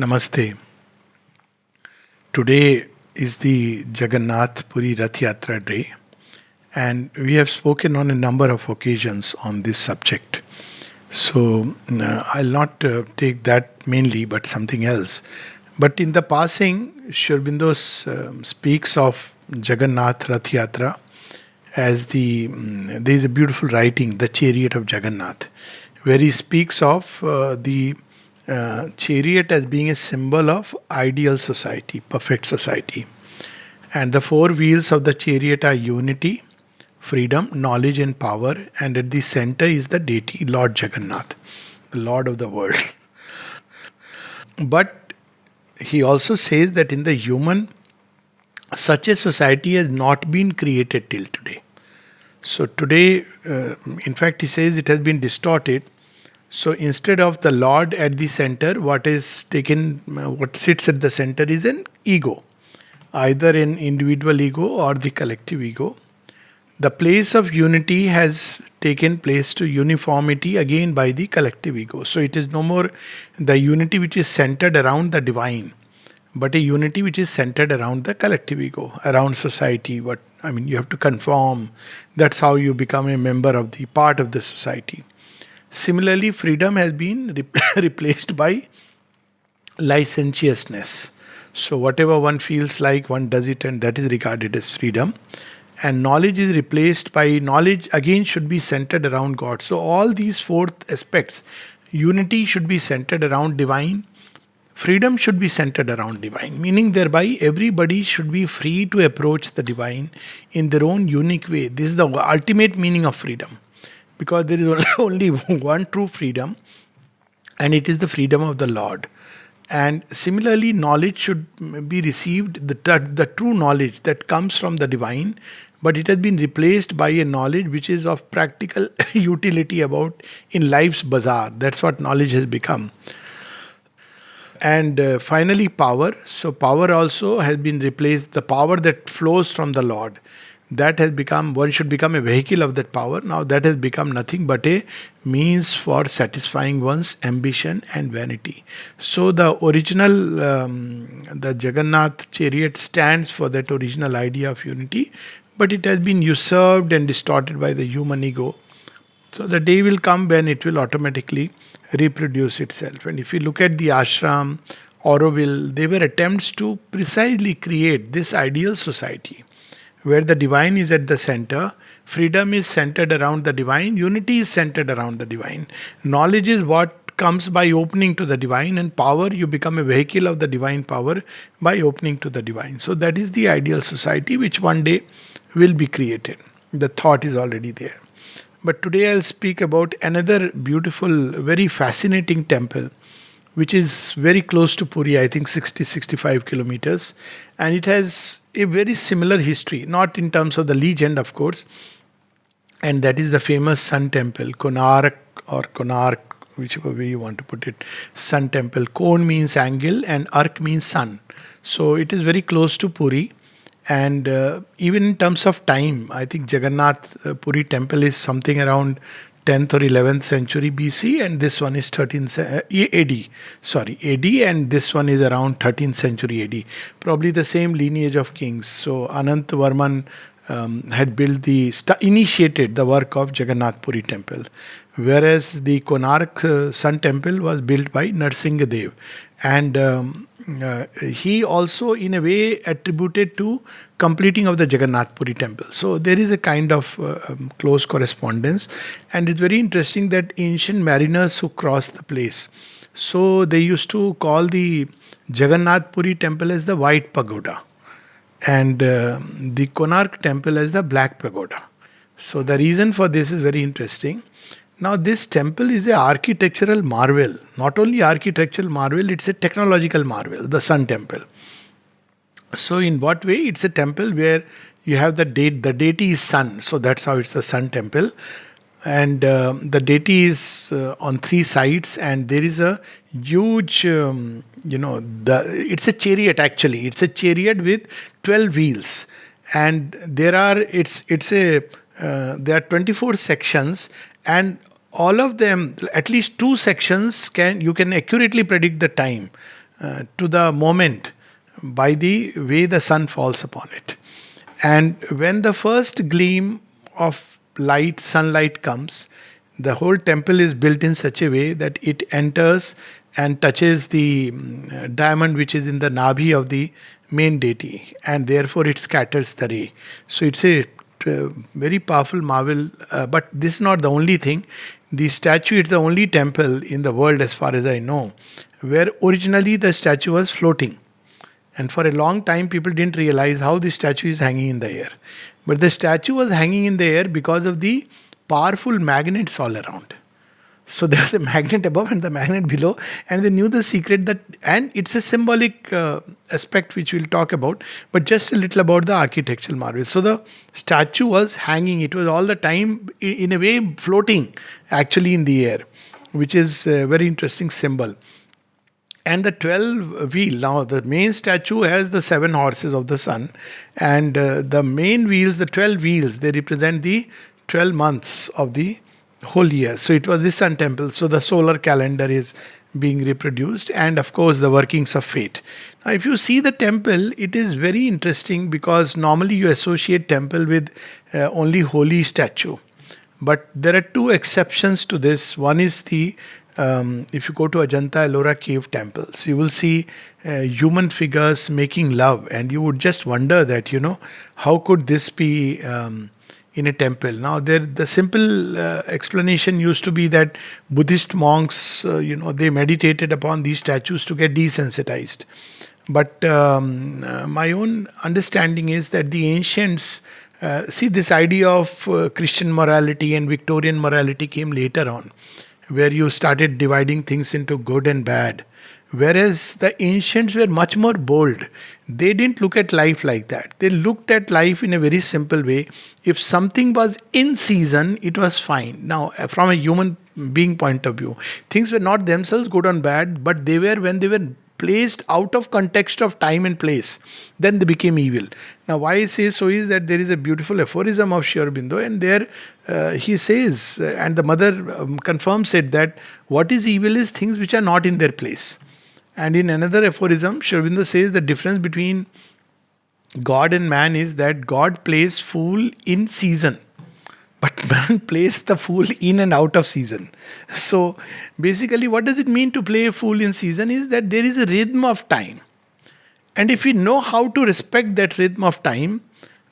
Namaste. Today is the Jagannath Puri Rath Yatra day, and we have spoken on a number of occasions on this subject. So I'll not take that mainly, but something else. But in the passing, Shurbindo speaks of Jagannath Rath Yatra as there is a beautiful writing, The Chariot of Jagannath, where he speaks of the chariot as being a symbol of ideal society, perfect society. And the four wheels of the chariot are unity, freedom, knowledge, and power. And at the center is the deity, Lord Jagannath, the Lord of the world. But he also says that in the human, such a society has not been created till today. So today, in fact, he says it has been distorted. So instead of the Lord at the center, what sits at the center is an ego, either an individual ego or the collective ego. The place of unity has taken place to uniformity again by the collective ego. So it is no more the unity which is centered around the divine, but a unity which is centered around the collective ego, around society. You have to conform. That's how you become a member of the part of the society. Similarly, freedom has been replaced by licentiousness. So, whatever one feels like, one does it, and that is regarded as freedom. And knowledge is replaced by knowledge, again, should be centered around God. So, all these four aspects, unity should be centered around divine, freedom should be centered around divine, meaning thereby everybody should be free to approach the divine in their own unique way. This is the ultimate meaning of freedom, because there is only one true freedom, and it is the freedom of the Lord. And similarly, knowledge should be received, the true knowledge that comes from the divine, but it has been replaced by a knowledge which is of practical utility about in life's bazaar. That's what knowledge has become. And finally, power. So, power also has been replaced, the power that flows from the Lord. That has become, one should become a vehicle of that power. Now that has become nothing but a means for satisfying one's ambition and vanity. So the original, the Jagannath chariot stands for that original idea of unity, but it has been usurped and distorted by the human ego. So the day will come when it will automatically reproduce itself. And if you look at the ashram, Auroville, they were attempts to precisely create this ideal society where the divine is at the center, freedom is centered around the divine, unity is centered around the divine. Knowledge is what comes by opening to the divine, and power, you become a vehicle of the divine power by opening to the divine. So that is the ideal society which one day will be created. The thought is already there. But today I'll speak about another beautiful, very fascinating temple which is very close to Puri, I think 65 kilometers. And it has a very similar history, not in terms of the legend, of course. And that is the famous Sun Temple, Konark or Konark, whichever way you want to put it. Sun Temple. Kon means angle and Ark means sun. So it is very close to Puri. And even in terms of time, I think Jagannath Puri Temple is something around 10th or 11th century BC, and this one is 13th AD. Sorry, AD, and this one is around 13th century AD. Probably the same lineage of kings. So Anant Varman had initiated the work of Jagannath Puri Temple, whereas the Konark Sun Temple was built by Narsingh Dev, and he also in a way attributed to completing of the Jagannath Puri temple. So there is a kind of close correspondence, and it's very interesting that ancient mariners who crossed the place, so they used to call the Jagannath Puri temple as the white pagoda, and the Konark temple as the black pagoda. So the reason for this is very interesting. Now, this temple is an architectural marvel. Not only architectural marvel, it's a technological marvel, the Sun Temple. So, in what way? It's a temple where you have the deity is sun. So, that's how it's the Sun Temple. And the deity is on three sides, and there is a huge, it's a chariot actually. It's a chariot with 12 wheels. And there are 24 sections, and all of them, at least two sections, you can accurately predict the time. to the moment by the way the sun falls upon it. And when the first gleam of light, sunlight comes, the whole temple is built in such a way that it enters and touches the diamond which is in the nabhi of the main deity, and therefore it scatters the ray. So it's a very powerful marvel, but this is not the only thing. The statue is the only temple in the world, as far as I know, where originally the statue was floating. And for a long time, people didn't realize how the statue is hanging in the air. But the statue was hanging in the air because of the powerful magnets all around. So there was a magnet above and the magnet below, and they knew the secret that, and it's a symbolic aspect which we'll talk about, but just a little about the architectural marvel. So the statue was hanging, it was all the time, in a way, floating actually in the air, which is a very interesting symbol. And the 12 wheel, now the main statue has the 7 horses of the sun, and the main wheels, the 12 wheels, they represent the 12 months of the whole year. So it was the sun temple. So the solar calendar is being reproduced, and of course the workings of fate. Now, if you see the temple, it is very interesting because normally you associate temple with only holy statue. But there are 2 exceptions to this. One is the if you go to Ajanta Ellora cave temples, you will see human figures making love, and you would just wonder that, how could this be in a temple? Now, the simple explanation used to be that Buddhist monks, they meditated upon these statues to get desensitized. But my own understanding is that the ancients, see, this idea of Christian morality and Victorian morality came later on, where you started dividing things into good and bad. Whereas the ancients were much more bold. They didn't look at life like that. They looked at life in a very simple way. If something was in season, it was fine. Now, from a human being point of view, things were not themselves good and bad, but they were, when they were placed out of context of time and place, then they became evil. Now, why I say so is that there is a beautiful aphorism of Sri Aurobindo, and there he says, and the mother confirms it, that what is evil is things which are not in their place. And in another aphorism, Sri Aurobindo says the difference between God and man is that God plays fool in season, but man plays the fool in and out of season. So basically, what does it mean to play a fool in season is that there is a rhythm of time. And if we know how to respect that rhythm of time,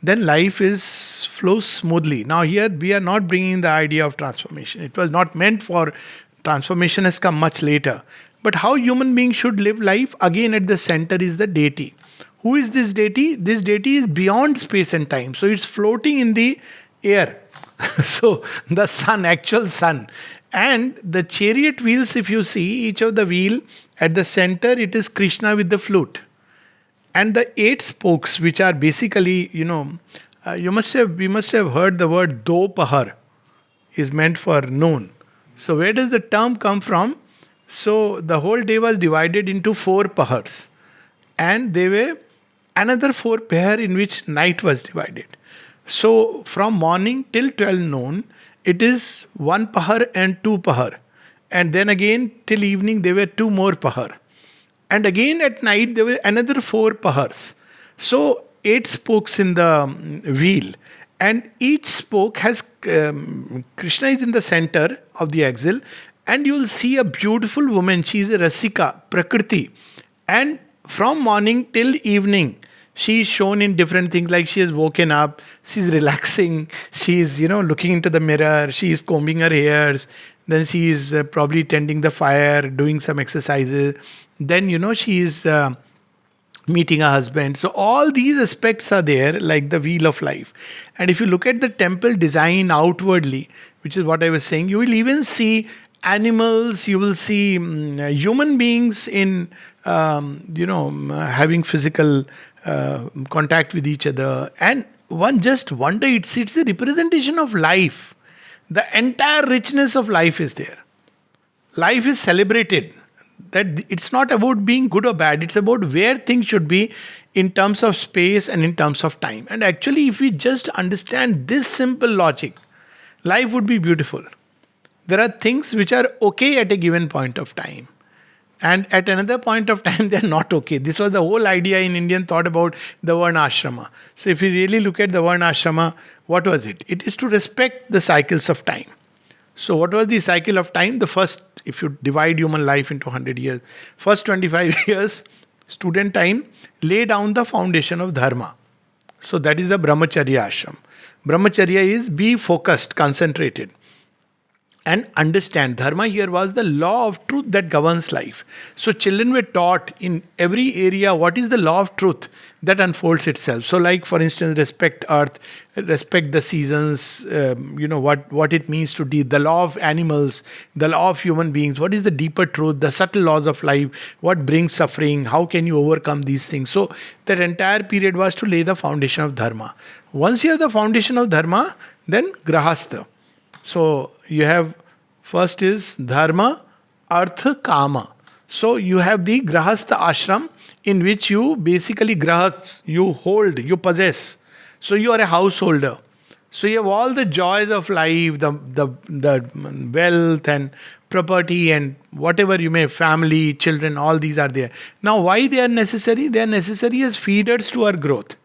then life flows smoothly. Now here we are not bringing the idea of transformation. It was not meant for transformation, has come much later. But how human beings should live life, again at the center is the deity. Who is this deity? This deity is beyond space and time. So it's floating in the air. So the sun, actual sun. And the chariot wheels, if you see, each of the wheel at the center, it is Krishna with the flute. And the 8 spokes, which are basically, we must have heard the word dopahar is meant for noon. So where does the term come from? So the whole day was divided into 4 pahars. And there were another 4 pahar in which night was divided. So from morning till 12 noon, it is 1 pahar and 2 pahar. And then again till evening there were 2 more pahar. And again at night there were another 4 pahars. So 8 spokes in the wheel. And each spoke has, Krishna is in the center of the axle. And you will see a beautiful woman. She is a Rasika, Prakriti. And from morning till evening, she is shown in different things, like she has woken up, she is relaxing, she is, looking into the mirror, she is combing her hairs, then she is probably tending the fire, doing some exercises. Then, she is meeting her husband. So all these aspects are there, like the wheel of life. And if you look at the temple design outwardly, which is what I was saying, you will even see animals, you will see human beings in, having physical contact with each other. And one just wonder, it's a representation of life. The entire richness of life is there. Life is celebrated. That it's not about being good or bad, it's about where things should be in terms of space and in terms of time. And actually, if we just understand this simple logic, life would be beautiful. There are things which are okay at a given point of time. And at another point of time, they're not okay. This was the whole idea in Indian thought about the Varna Ashrama. So if you really look at the Varna Ashrama, what was it? It is to respect the cycles of time. So what was the cycle of time? The first, if you divide human life into 100 years, first 25 years, student time, lay down the foundation of dharma. So that is the Brahmacharya ashram. Brahmacharya is be focused, concentrated, and understand. Dharma here was the law of truth that governs life. So children were taught in every area what is the law of truth that unfolds itself. So, like for instance, respect earth, respect the seasons. What it means to be the law of animals, the law of human beings. What is the deeper truth, the subtle laws of life? What brings suffering? How can you overcome these things? So that entire period was to lay the foundation of dharma. Once you have the foundation of dharma, then grahastha. So you have first is dharma, artha, kama. So you have the grahastha ashram in which you basically grahas, you hold, you possess. So you are a householder. So you have all the joys of life, the wealth and property and whatever you may have, family, children, all these are there. Now why they are necessary? They are necessary as feeders to our growth.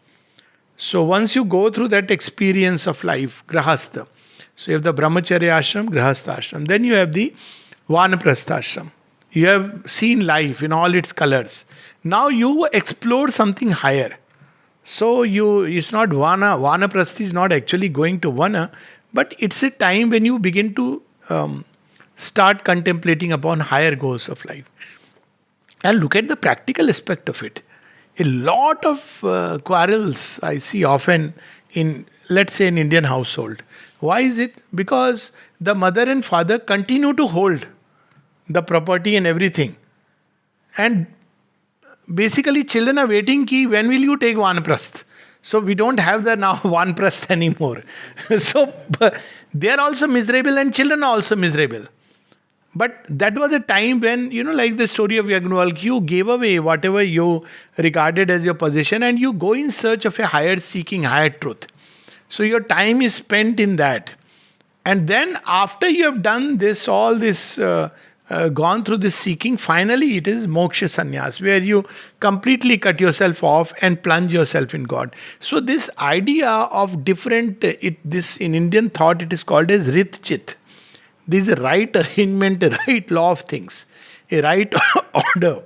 So once you go through that experience of life, grahastha. So you have the Brahmacharya ashram, Grahastha ashram. Then you have the Vanaprastha ashram. You have seen life in all its colors. Now you explore something higher. So it's not Vana. Vanaprastha is not actually going to Vana, but it's a time when you begin to start contemplating upon higher goals of life. And look at the practical aspect of it. A lot of quarrels I see often in, let's say, an Indian household. Why is it? Because the mother and father continue to hold the property and everything. And basically children are waiting ki when will you take Vanaprastha? So we don't have the now Vanaprastha anymore. So they are also miserable and children are also miserable. But that was a time when, like the story of Yagnavalkya, you gave away whatever you regarded as your possession and you go in search of a higher seeking, higher truth. So your time is spent in that. And then after you have done this, all this, gone through this seeking, finally it is moksha sannyas, where you completely cut yourself off and plunge yourself in God. So this idea of different, this in Indian thought it is called as rit chit. This is a right arrangement, a right law of things, a right order.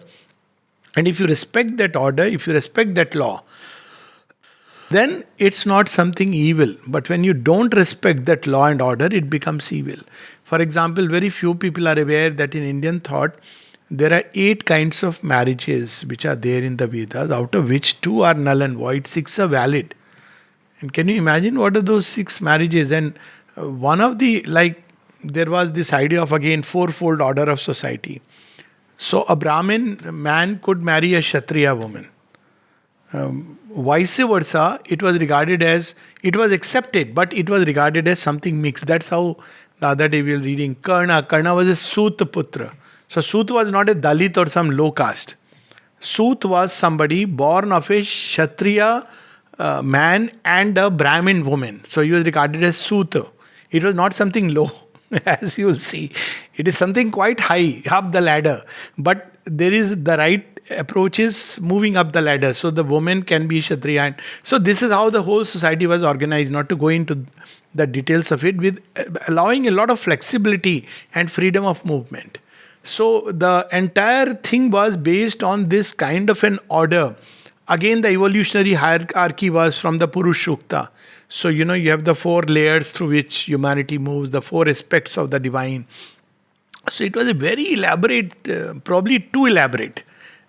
And if you respect that order, if you respect that law, then it's not something evil. But when you don't respect that law and order, it becomes evil. For example, very few people are aware that in Indian thought, there are 8 kinds of marriages which are there in the Vedas, out of which 2 are null and void, 6 are valid. And can you imagine what are those 6 marriages? And one of the, there was this idea of again fourfold order of society. So a Brahmin man could marry a Kshatriya woman. Vice versa, it was accepted, but it was regarded as something mixed. That's how the other day we were reading Karna. Karna was a Sut Putra. So Sut was not a Dalit or some low caste. Sut was somebody born of a Kshatriya man and a Brahmin woman. So he was regarded as Suta. It was not something low, as you will see. It is something quite high up the ladder. But there is the right approach is moving up the ladder. So the woman can be Kshatriya. And so this is how the whole society was organized, not to go into the details of it, with allowing a lot of flexibility and freedom of movement. So the entire thing was based on this kind of an order. Again, the evolutionary hierarchy was from the Purush Sukta. So, you have the 4 layers through which humanity moves, the 4 aspects of the divine. So it was a very elaborate, probably too elaborate.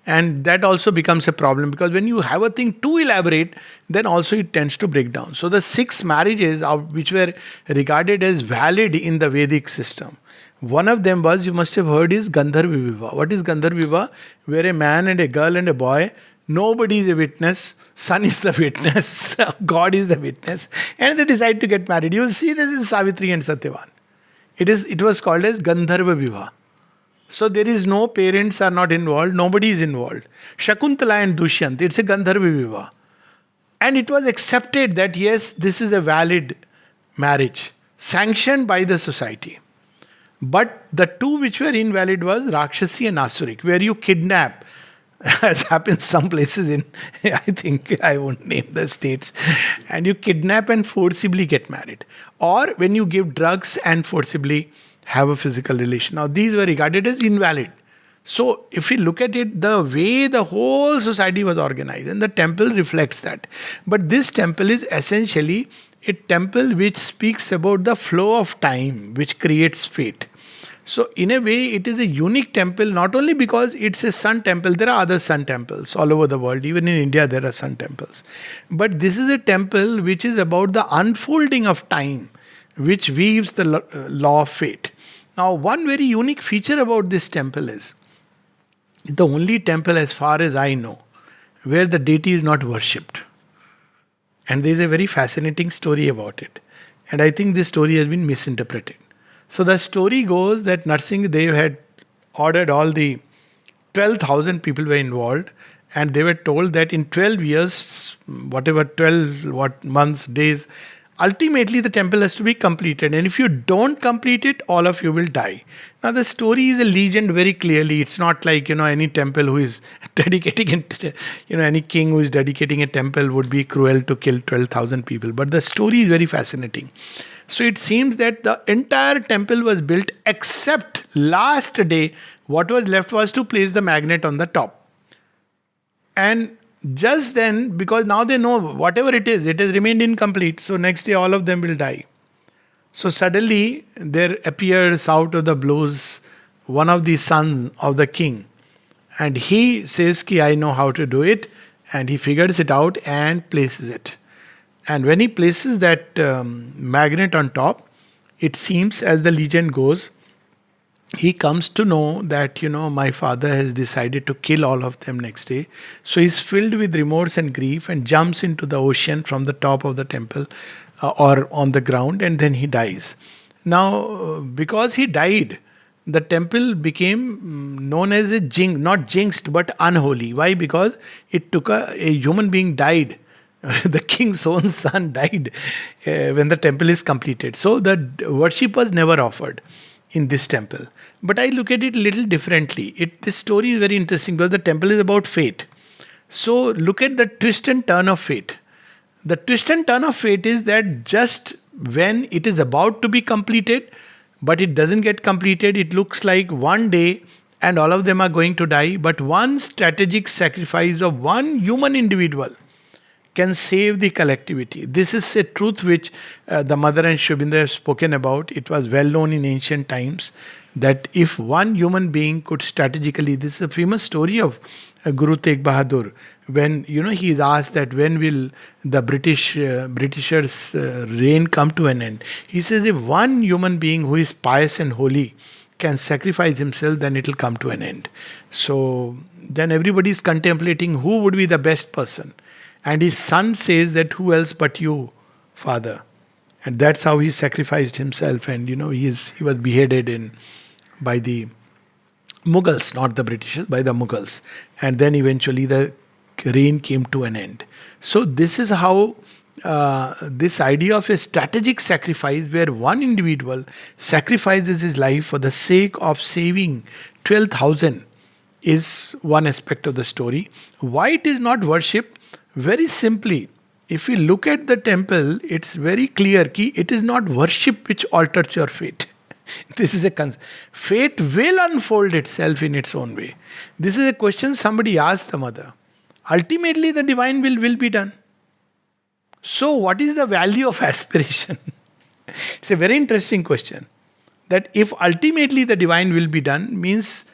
And that also becomes a problem, because when you have a thing too elaborate, then also it tends to break down. So the 6 marriages which were regarded as valid in the Vedic system, one of them was, you must have heard, is Gandharva Vivaha. What is Gandharva Vivaha? Where a man and a girl and a boy, nobody is a witness, sun is the witness, God is the witness, and they decide to get married. You will see this in Savitri and Satyavan. It was called as Gandharva Vivaha. So there is no parents are not involved, nobody is involved. Shakuntala and Dushyant, it's a Gandharva Vivaha. And it was accepted that yes, this is a valid marriage, sanctioned by the society. But the two which were invalid was Rakshasi and Asurik, where you kidnap, as happens some places in, I think I won't name the states, and you kidnap and forcibly get married. Or when you give drugs and forcibly have a physical relation. Now, these were regarded as invalid. So, if we look at it, the way the whole society was organized, and the temple reflects that. But this temple is essentially a temple which speaks about the flow of time, which creates fate. So, in a way, it is a unique temple, not only because it's a sun temple, there are other sun temples all over the world. Even in India, there are sun temples. But this is a temple which is about the unfolding of time, which weaves the law of fate. Now, one very unique feature about this temple is the only temple, as far as I know, where the deity is not worshipped. And there is a very fascinating story about it. And I think this story has been misinterpreted. So the story goes that Narsingh Dev had ordered all the 12,000 people were involved, and they were told that in 12 years, whatever 12 months, days, ultimately the temple has to be completed. And if you don't complete it, all of you will die. Now the story is a legend very clearly. It's not like, any temple who is dedicating it, any king who is dedicating a temple would be cruel to kill 12,000 people. But the story is very fascinating. So it seems that the entire temple was built except last day, what was left was to place the magnet on the top. And just then, because now they know whatever it has remained incomplete. So next day, all of them will die. So suddenly, there appears out of the blues one of the sons of the king. And he says, Ki, I know how to do it. And he figures it out and places it. And when he places that magnet on top, it seems, as the legend goes, he comes to know that, my father has decided to kill all of them next day. So he's filled with remorse and grief and jumps into the ocean from the top of the temple or on the ground, and then he dies. Now, because he died, the temple became known as not jinxed, but unholy. Why? Because it took a human being died. The king's own son died when the temple is completed. So the worship was never offered in this temple. But I look at it a little differently. This story is very interesting because the temple is about fate. So look at the twist and turn of fate. The twist and turn of fate is that just when it is about to be completed, but it doesn't get completed, it looks like one day and all of them are going to die. But one strategic sacrifice of one human individual can save the collectivity. This is a truth which the mother and Sri Aurobindo have spoken about. It was well known in ancient times that if one human being could strategically, this is a famous story of Guru Tegh Bahadur, when he is asked that when will the Britishers' reign come to an end. He says if one human being who is pious and holy can sacrifice himself, then it will come to an end. So then everybody is contemplating who would be the best person. And his son says that who else but you, father. And that's how he sacrificed himself. And he was beheaded by the Mughals, not the Britishers, by the Mughals. And then eventually the reign came to an end. So this is how this idea of a strategic sacrifice where one individual sacrifices his life for the sake of saving 12,000 is one aspect of the story. Why it is not worship? Very simply, if we look at the temple, it's very clear that it is not worship which alters your fate. This is fate will unfold itself in its own way. This is a question somebody asked the mother. Ultimately, the divine will be done. So, what is the value of aspiration? It's a very interesting question. That if ultimately the divine will be done, means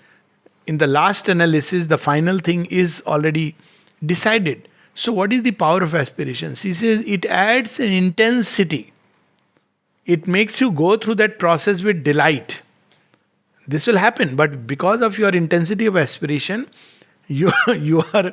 in the last analysis, the final thing is already decided. So, what is the power of aspiration? She says it adds an intensity. It makes you go through that process with delight. This will happen, but because of your intensity of aspiration, you are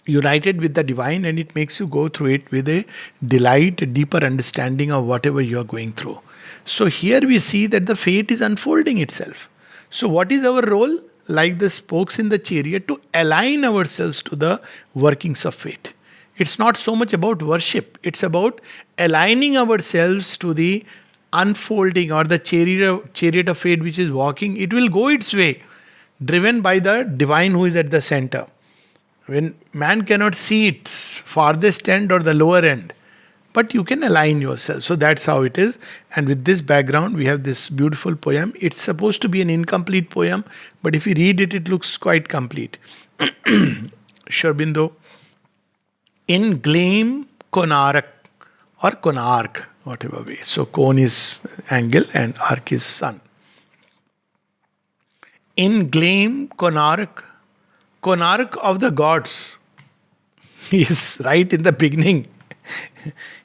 united with the divine, and it makes you go through it with a delight, a deeper understanding of whatever you are going through. So here we see that the fate is unfolding itself. So what is our role? Like the spokes in the chariot, to align ourselves to the workings of fate. It's not so much about worship, it's about aligning ourselves to the unfolding, or the chariot of fate which is walking, it will go its way, driven by the divine who is at the center. When man cannot see its farthest end or the lower end, but you can align yourself. So that's how it is. And with this background, we have this beautiful poem. It's supposed to be an incomplete poem, but if you read it, it looks quite complete. Sri Aurobindo, in Gleam Konark, or Konark, whatever way. So cone is angle and arc is sun. In Gleam Konark, Konark of the gods, is right in the beginning.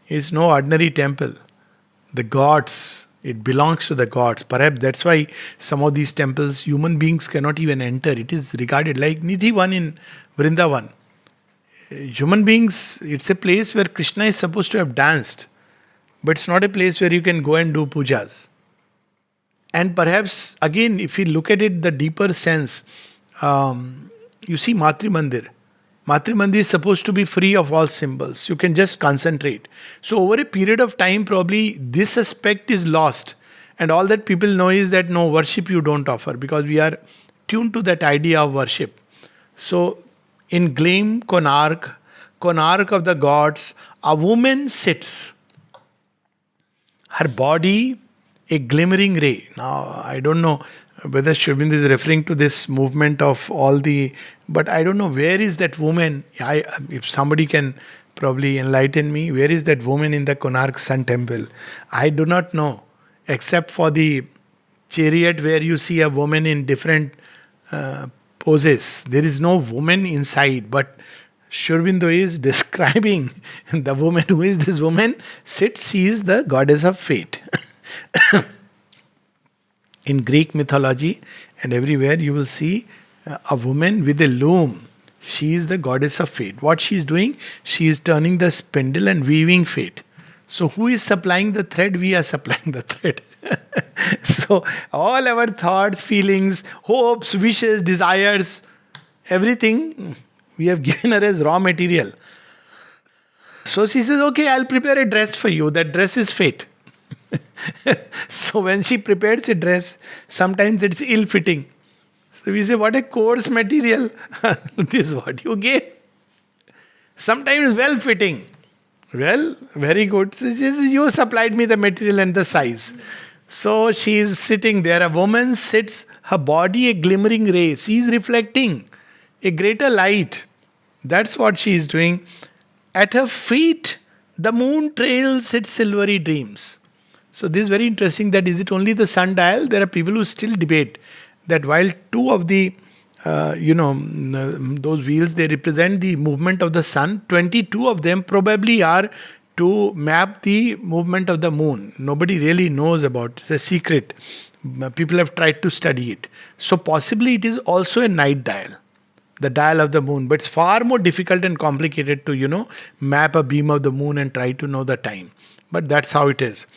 It's no ordinary temple. The gods, it belongs to the gods. Perhaps that's why some of these temples human beings cannot even enter. It is regarded like Nidhi Van in Vrindavan. Human beings, it's a place where Krishna is supposed to have danced, but it's not a place where you can go and do pujas. And perhaps, again, if you look at it, the deeper sense, you see Matri Mandir. Matri Mandir is supposed to be free of all symbols. You can just concentrate. So over a period of time, probably this aspect is lost. And all that people know is that no, worship you don't offer, because we are tuned to that idea of worship. So in Gleam Konark, Konark of the gods, a woman sits. Her body, a glimmering ray. Now, I don't know whether Sri Aurobindo is referring to this movement of all the, but I don't know where is that woman. If somebody can probably enlighten me, where is that woman in the Konark Sun Temple? I do not know, except for the chariot where you see a woman in different poses. There is no woman inside, but Sri Aurobindo is describing the woman. Who is this woman? Sits, she is the goddess of fate. In Greek mythology and everywhere you will see a woman with a loom. She is the goddess of fate. What she is doing? She is turning the spindle and weaving fate. So who is supplying the thread? We are supplying the thread. So all our thoughts, feelings, hopes, wishes, desires, everything we have given her as raw material. So she says, okay, I'll prepare a dress for you. That dress is fate. So when she prepares a dress, sometimes it's ill-fitting. So we say, what a coarse material. This is what you gave. Sometimes well-fitting. Well, very good. So she says, you supplied me the material and the size. So she is sitting there. A woman sits, her body a glimmering ray. She is reflecting a greater light. That's what she is doing. At her feet, the moon trails its silvery dreams. So this is very interesting, that is it only the sundial? There are people who still debate that while two of the, those wheels, they represent the movement of the sun, 22 of them probably are to map the movement of the moon. Nobody really knows about it. It's a secret. People have tried to study it. So possibly it is also a night dial, the dial of the moon. But it's far more difficult and complicated to, map a beam of the moon and try to know the time. But that's how it is.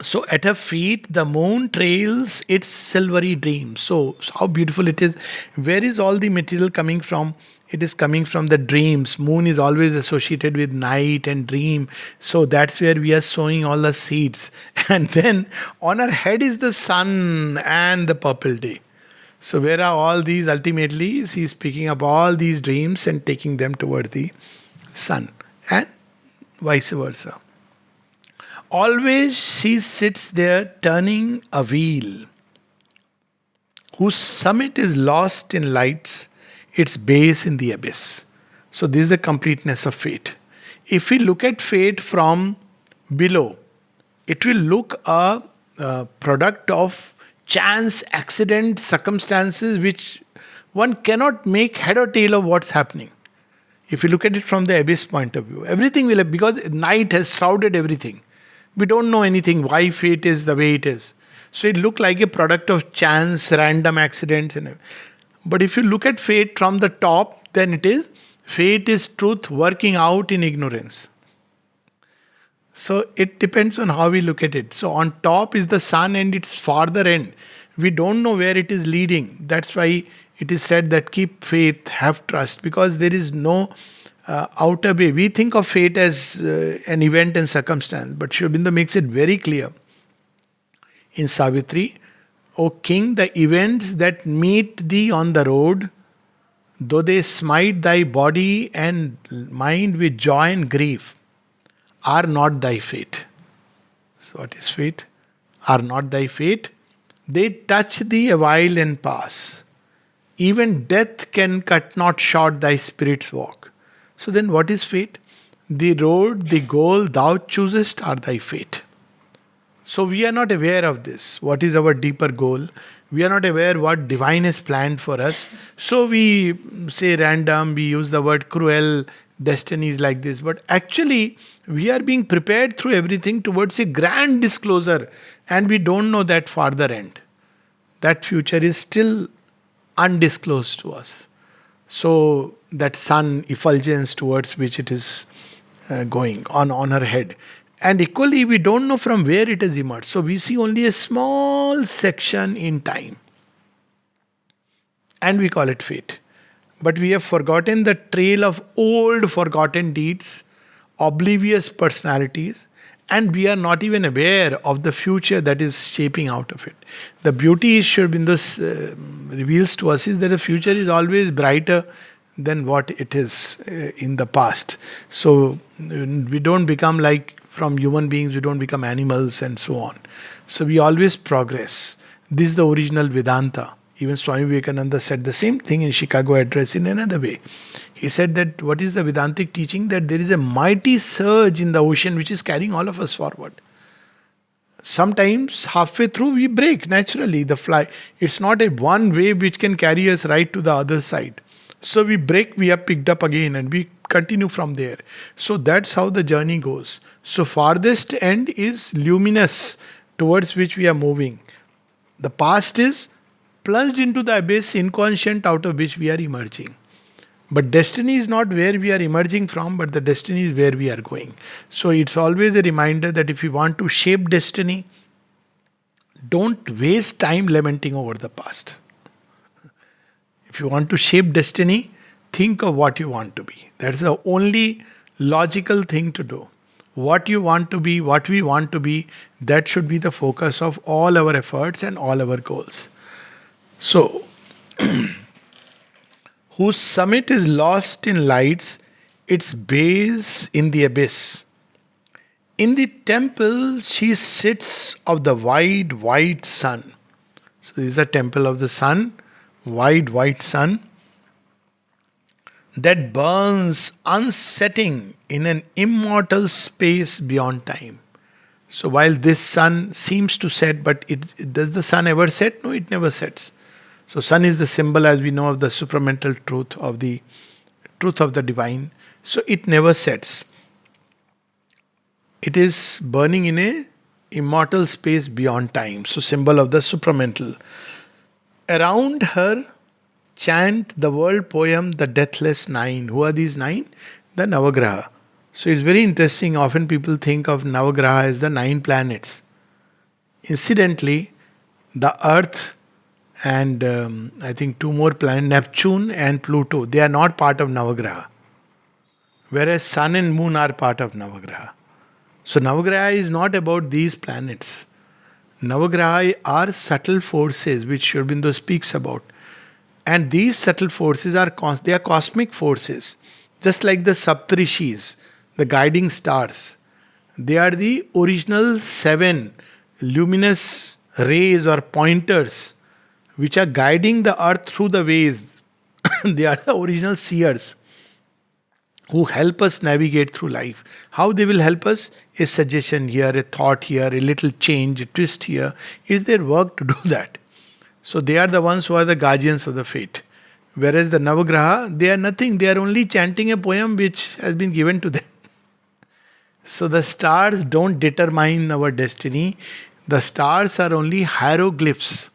So at her feet, the moon trails its silvery dreams. So how beautiful it is. Where is all the material coming from? It is coming from the dreams. Moon is always associated with night and dream. So that's where we are sowing all the seeds. And then on her head is the sun and the purple day. So where are all these? Ultimately, she is picking up all these dreams and taking them toward the sun. And vice versa. Always she sits there turning a wheel, whose summit is lost in lights, its base in the abyss. So this is the completeness of fate. If we look at fate from below, it will look a product of chance, accident, circumstances which one cannot make head or tail of what's happening. If you look at it from the abyss point of view, everything will have, because night has shrouded everything. We don't know anything, why fate is the way it is. So it looked like a product of chance, random accidents. But if you look at fate from the top, then it is, fate is truth working out in ignorance. So it depends on how we look at it. So on top is the sun and its farther end. We don't know where it is leading. That's why it is said that keep faith, have trust, because there is no outer way. We think of fate as an event and circumstance, but Sri Aurobindo makes it very clear in Savitri, O king, the events that meet thee on the road, though they smite thy body and mind with joy and grief, are not thy fate. So, what is fate? Are not thy fate. They touch thee a while and pass. Even death can cut not short thy spirit's walk. So, then what is fate? The road, the goal thou choosest are thy fate. So we are not aware of this. What is our deeper goal? We are not aware what divine has planned for us. So we say random, we use the word cruel, destinies like this. But actually, we are being prepared through everything towards a grand disclosure, and we don't know that farther end. That future is still undisclosed to us. So that sun effulgence towards which it is going on her head. And equally, we don't know from where it has emerged. So we see only a small section in time. And we call it fate. But we have forgotten the trail of old forgotten deeds, oblivious personalities, and we are not even aware of the future that is shaping out of it. The beauty Sri Aurobindo reveals to us is that the future is always brighter than what it is in the past. So we don't become like from human beings, we don't become animals and so on. So we always progress. This is the original Vedanta. Even Swami Vivekananda said the same thing in Chicago Address in another way. He said that what is the Vedantic teaching? That there is a mighty surge in the ocean which is carrying all of us forward. Sometimes halfway through we break naturally. The fly, it's not a one wave which can carry us right to the other side. So we break, we are picked up again and we continue from there. So that's how the journey goes. So farthest end is luminous towards which we are moving. The past is plunged into the abyss inconscient out of which we are emerging. But destiny is not where we are emerging from, but the destiny is where we are going. So it's always a reminder that if you want to shape destiny, don't waste time lamenting over the past. If you want to shape destiny, think of what you want to be. That's the only logical thing to do. What you want to be, what we want to be, that should be the focus of all our efforts and all our goals. So, whose summit is lost in lights, its base in the abyss. In the temple she sits of the wide white sun. So this is the temple of the sun, wide white sun, that burns unsetting in an immortal space beyond time. So while this sun seems to set, but does the sun ever set? No, it never sets. So sun is the symbol, as we know, of the supramental truth of the divine. So it never sets. It is burning in a immortal space beyond time. So symbol of the supramental. Around her chant the world poem, the deathless nine. Who are these nine? The Navagraha. So it's very interesting. Often people think of Navagraha as the 9 planets. Incidentally, the Earth and I think 2 more planets, Neptune and Pluto, they are not part of Navagraha. Whereas Sun and Moon are part of Navagraha. So Navagraha is not about these planets. Navagraha are subtle forces which Sri Aurobindo speaks about. And these subtle forces are cosmic forces. Just like the Saptarishis, the guiding stars. They are the original 7 luminous rays or pointers which are guiding the earth through the ways. They are the original seers who help us navigate through life. How they will help us? A suggestion here, a thought here, a little change, a twist here. It's their work to do that. So they are the ones who are the guardians of the fate. Whereas the Navagraha, they are nothing. They are only chanting a poem which has been given to them. So the stars don't determine our destiny. The stars are only hieroglyphs.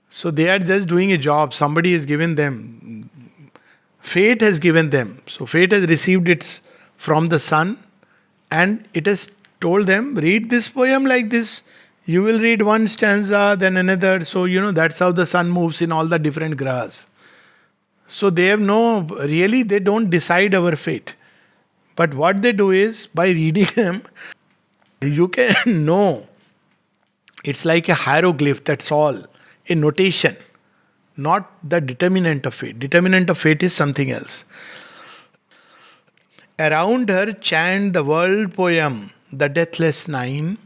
So they are just doing a job. Somebody has given them. Fate has given them. So fate has received it from the sun and it has told them, read this poem like this. You will read one stanza, then another. So, that's how the sun moves in all the different grahas. So they have really they don't decide our fate. But what they do is, by reading them, you can know It's like a hieroglyph, that's all. A notation, not the determinant of fate. Determinant of fate is something else. Around her chant the world poem, the deathless nine,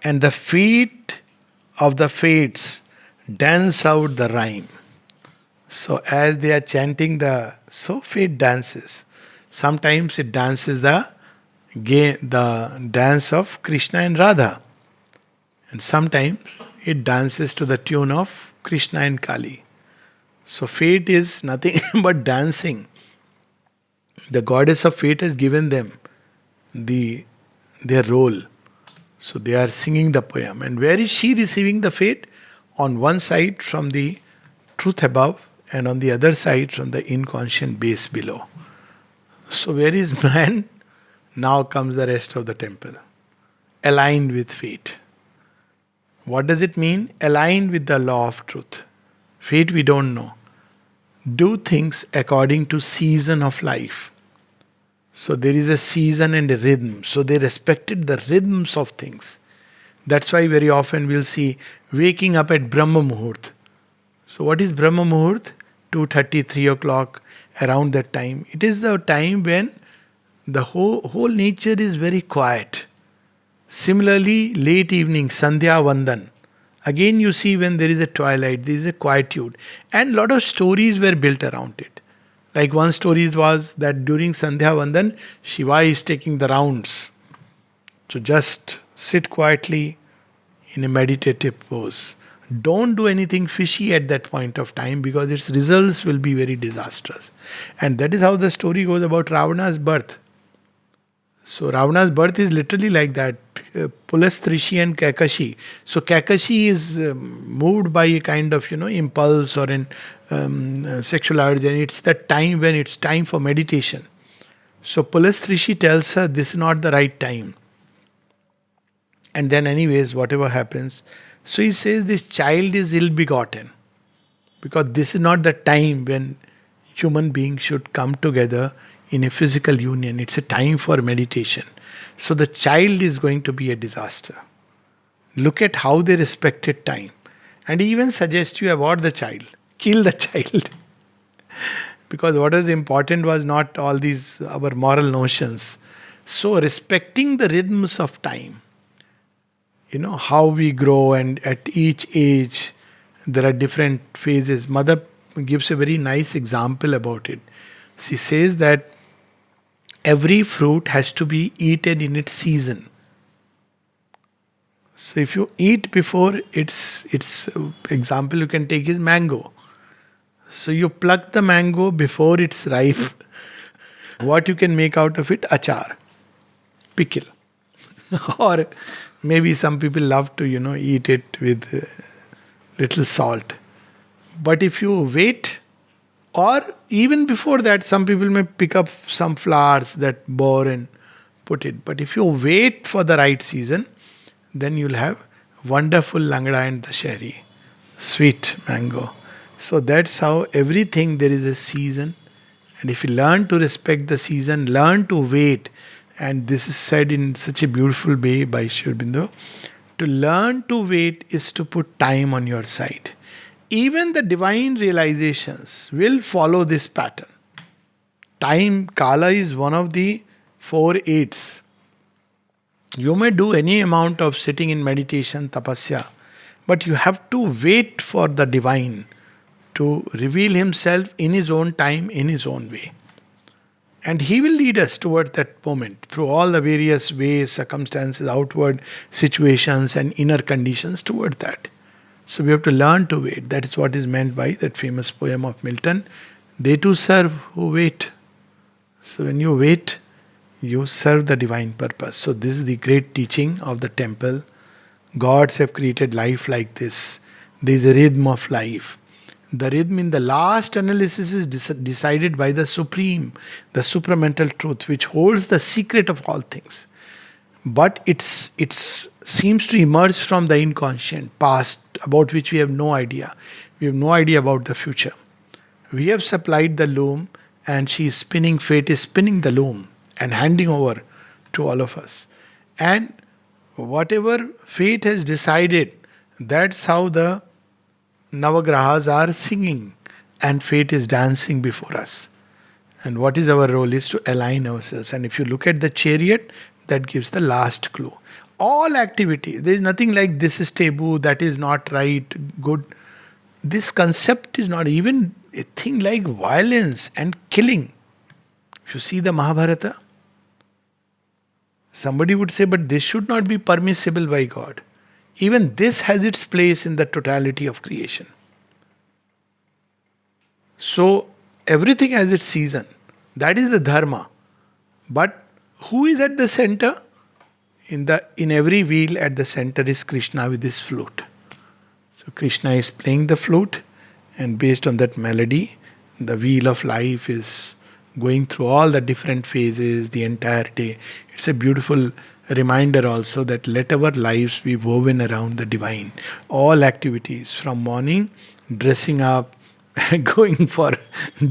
and the feet of the fates dance out the rhyme. So as they are chanting so fate dances. Sometimes it dances the dance of Krishna and Radha. And sometimes it dances to the tune of Krishna and Kali. So fate is nothing but dancing. The goddess of fate has given them their role. So they are singing the poem. And where is she receiving the fate? On one side from the truth above, and on the other side from the inconscient base below. So where is man? Now comes the rest of the temple. Aligned with fate. What does it mean? Aligned with the law of truth. Fate we don't know. Do things according to season of life. So there is a season and a rhythm. So they respected the rhythms of things. That's why very often we'll see waking up at Brahma Muhurt. So what is Brahma Muhurt? 2:30, 3 o'clock, around that time. It is the time when the whole nature is very quiet. Similarly, late evening, Sandhya Vandan. Again, you see when there is a twilight, there is a quietude. And a lot of stories were built around it. Like one story was that during Sandhya Vandan, Shiva is taking the rounds. So just sit quietly in a meditative pose. Don't do anything fishy at that point of time because its results will be very disastrous. And that is how the story goes about Ravana's birth. So Ravana's birth is literally like that. Pulastrishi and Kakashi. So Kakashi is moved by a kind of impulse or an sexual urge, and it's that time when it's time for meditation. So Pulastrishi tells her this is not the right time. And then anyways, whatever happens. So he says this child is ill-begotten. Because this is not the time when human beings should come together in a physical union. It's a time for meditation. So the child is going to be a disaster. Look at how they respected time. And he even suggests you abort the child. Kill the child. Because what was important was not all these our moral notions. So respecting the rhythms of time. How we grow, and at each age there are different phases. Mother gives a very nice example about it. She says that every fruit has to be eaten in its season. So if you eat before its example you can take is mango. So you pluck the mango before it's ripe. What you can make out of it? Achar, pickle. Or maybe some people love to, eat it with little salt. But if you wait, or even before that, some people may pick up some flowers that bore and put it. But if you wait for the right season, then you'll have wonderful langda and dasheri, sweet mango. So that's how everything there is a season. And if you learn to respect the season, learn to wait. And this is said in such a beautiful way by Sri Aurobindo. To learn to wait is to put time on your side. Even the divine realizations will follow this pattern. Time, Kala is one of the 4 eights. You may do any amount of sitting in meditation, tapasya, but you have to wait for the divine to reveal himself in his own time, in his own way. And he will lead us towards that moment through all the various ways, circumstances, outward situations, and inner conditions toward that. So we have to learn to wait. That is what is meant by that famous poem of Milton. They too serve who wait. So when you wait, you serve the divine purpose. So this is the great teaching of the temple. Gods have created life like this. There is a rhythm of life. The rhythm in the last analysis is decided by the supreme, the supramental truth, which holds the secret of all things. But it seems to emerge from the inconscient past about which we have no idea. We have no idea about the future. We have supplied the loom, and she is spinning, fate is spinning the loom and handing over to all of us. And Whatever fate has decided, that's how the Navagrahas are singing, and fate is dancing before us. And what is our role is to align ourselves. And if you look at the chariot, that gives the last clue. All activity, there is nothing like this is taboo, that is not right, good. This concept is not even a thing like violence and killing. If you see the Mahabharata, somebody would say, but this should not be permissible by God. Even this has its place in the totality of creation. So everything has its season. That is the dharma. But who is at the center? In every wheel at the center is Krishna with his flute. So Krishna is playing the flute, and based on that melody, the wheel of life is going through all the different phases the entire day. It's a beautiful reminder also that let our lives be woven around the divine. All activities from morning, dressing up, going for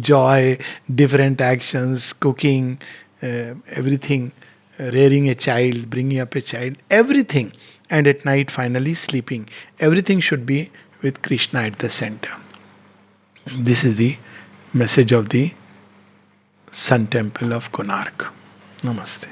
joy, different actions, cooking, everything, rearing a child, bringing up a child, everything. And at night, finally sleeping. Everything should be with Krishna at the center. This is the message of the Sun Temple of Konark. Namaste.